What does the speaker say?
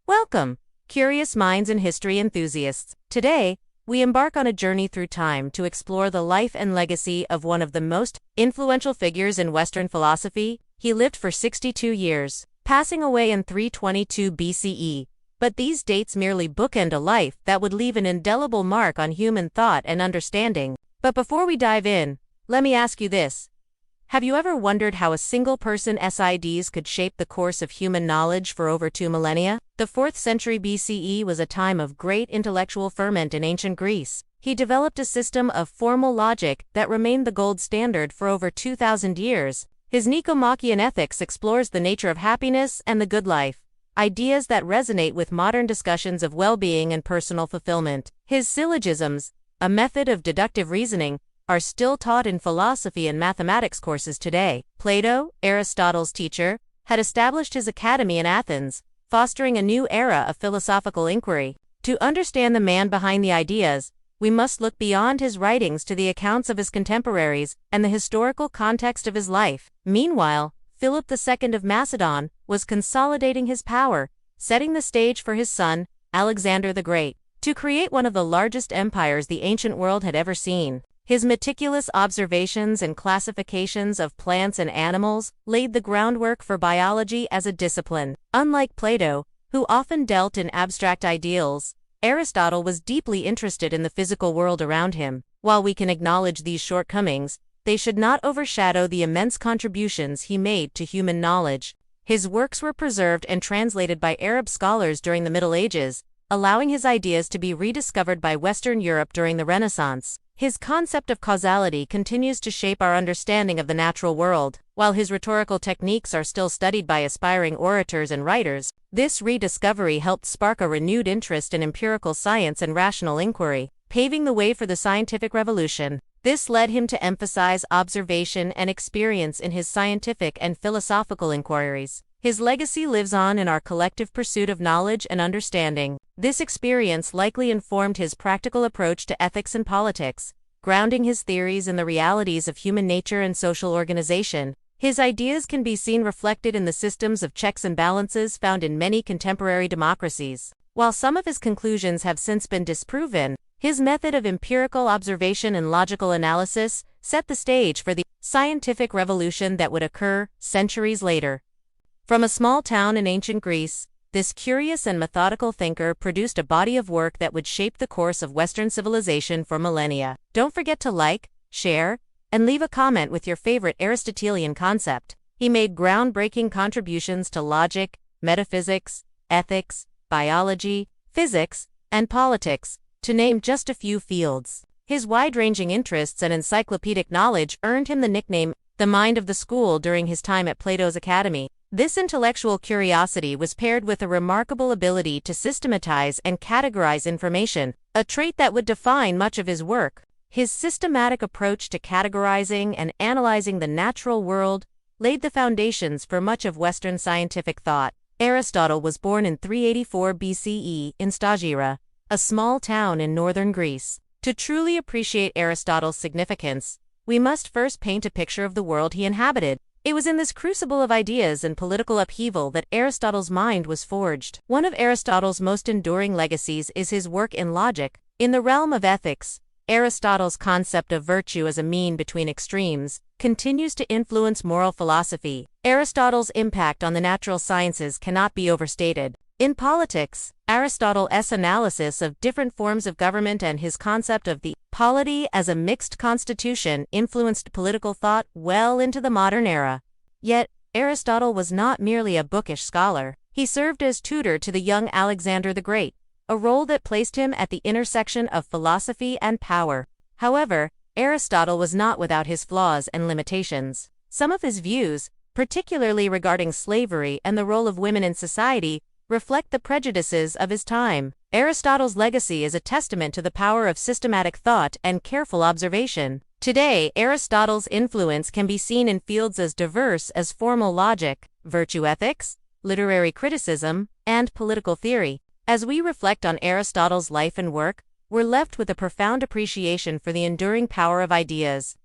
Welcome, curious minds and history enthusiasts. Today, we embark on a journey through time to explore the life and legacy of one of the most influential figures in Western philosophy. He lived for 62 years, passing away in 322 BCE. But these dates merely bookend a life that would leave an indelible mark on human thought and understanding. But before we dive in, let me ask you this. Have you ever wondered how a single person's ideas could shape the course of human knowledge for over 2 millennia? The 4th century BCE was a time of great intellectual ferment in ancient Greece. He developed a system of formal logic that remained the gold standard for over 2,000 years. His Nicomachean Ethics explores the nature of happiness and the good life, ideas that resonate with modern discussions of well-being and personal fulfillment. His syllogisms, a method of deductive reasoning, are still taught in philosophy and mathematics courses today. Plato, Aristotle's teacher, had established his academy in Athens, fostering a new era of philosophical inquiry. To understand the man behind the ideas, we must look beyond his writings to the accounts of his contemporaries and the historical context of his life. Meanwhile, Philip II of Macedon was consolidating his power, setting the stage for his son, Alexander the Great, to create one of the largest empires the ancient world had ever seen. His meticulous observations and classifications of plants and animals laid the groundwork for biology as a discipline. Unlike Plato, who often dealt in abstract ideals, Aristotle was deeply interested in the physical world around him. While we can acknowledge these shortcomings, they should not overshadow the immense contributions he made to human knowledge. His works were preserved and translated by Arab scholars during the Middle Ages, allowing his ideas to be rediscovered by Western Europe during the Renaissance. His concept of causality continues to shape our understanding of the natural world. While his rhetorical techniques are still studied by aspiring orators and writers, this rediscovery helped spark a renewed interest in empirical science and rational inquiry, paving the way for the scientific revolution. This led him to emphasize observation and experience in his scientific and philosophical inquiries. His legacy lives on in our collective pursuit of knowledge and understanding. This experience likely informed his practical approach to ethics and politics, grounding his theories in the realities of human nature and social organization. His ideas can be seen reflected in the systems of checks and balances found in many contemporary democracies. While some of his conclusions have since been disproven, his method of empirical observation and logical analysis set the stage for the scientific revolution that would occur centuries later. From a small town in ancient Greece, this curious and methodical thinker produced a body of work that would shape the course of Western civilization for millennia. Don't forget to like, share, and leave a comment with your favorite Aristotelian concept. He made groundbreaking contributions to logic, metaphysics, ethics, biology, physics, and politics, to name just a few fields. His wide-ranging interests and encyclopedic knowledge earned him the nickname, the mind of the school, during his time at Plato's academy. This intellectual curiosity was paired with a remarkable ability to systematize and categorize information, a trait that would define much of his work. His systematic approach to categorizing and analyzing the natural world laid the foundations for much of Western scientific thought. Aristotle was born in 384 BCE in Stagira, a small town in northern Greece. To truly appreciate Aristotle's significance, we must first paint a picture of the world he inhabited. It was in this crucible of ideas and political upheaval that Aristotle's mind was forged. One of Aristotle's most enduring legacies is his work in logic. In the realm of ethics, Aristotle's concept of virtue as a mean between extremes continues to influence moral philosophy. Aristotle's impact on the natural sciences cannot be overstated. In politics, Aristotle's analysis of different forms of government and his concept of the polity as a mixed constitution influenced political thought well into the modern era. Yet, Aristotle was not merely a bookish scholar. He served as tutor to the young Alexander the Great, a role that placed him at the intersection of philosophy and power. However, Aristotle was not without his flaws and limitations. Some of his views, particularly regarding slavery and the role of women in society, reflect the prejudices of his time. Aristotle's legacy is a testament to the power of systematic thought and careful observation. Today, Aristotle's influence can be seen in fields as diverse as formal logic, virtue ethics, literary criticism, and political theory. As we reflect on Aristotle's life and work, we're left with a profound appreciation for the enduring power of ideas.